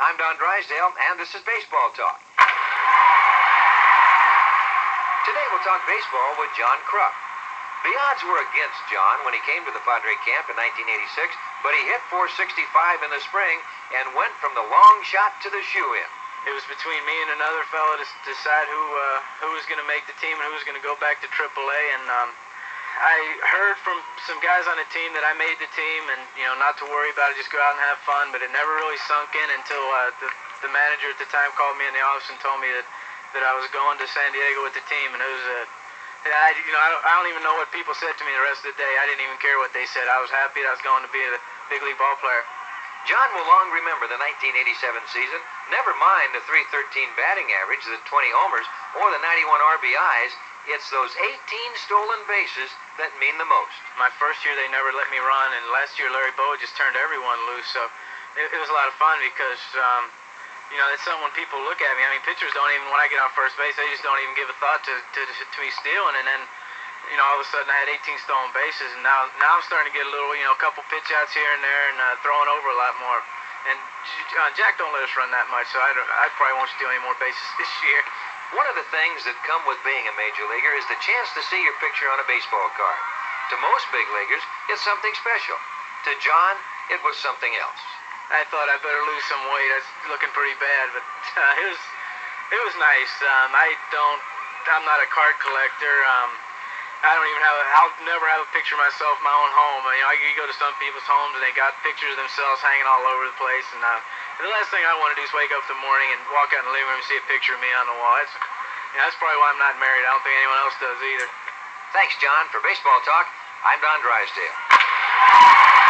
I'm Don Drysdale, and this is Baseball Talk. Today we'll talk baseball with John Kruk. The odds were against John when he came to the Padre camp in 1986, but he hit .465 in the spring and went from the long shot to the shoe-in. It was between me and another fellow to decide who was going to make the team and who was going to go back to AAA, and I heard from some guys on the team that I made the team, and not to worry about it, just go out and have fun. But it never really sunk in until the manager at the time called me in the office and told me that I was going to San Diego with the team, and it was I don't even know what people said to me the rest of the day. I didn't even care what they said. I was happy that I was going to be a big league ball player. John will long remember the 1987 season. Never mind the .313 batting average, the 20 homers, or the 91 RBIs. It's those 18 stolen bases that mean the most. My first year, they never let me run, and last year, Larry Bowa just turned everyone loose. So it was a lot of fun because, it's something when people look at me. I mean, pitchers don't even, when I get on first base, they just don't even give a thought to me stealing. And then, all of a sudden, I had 18 stolen bases, and now I'm starting to get a little, a couple pitch outs here and there, and throwing over a lot more. And Jack don't let us run that much, so I probably won't steal any more bases this year. One of the things that come with being a major leaguer is the chance to see your picture on a baseball card. To most big leaguers, it's something special. To John, it was something else. I thought I better lose some weight. I was looking pretty bad, but it was nice. I'm not a card collector. I'll never have a picture of myself in my own home. You go to some people's homes and they got pictures of themselves hanging all over the place, and the last thing I want to do is wake up in the morning and walk out in the living room and see a picture of me on the wall. That's probably why I'm not married. I don't think anyone else does either. Thanks, John. For Baseball Talk, I'm Don Drysdale.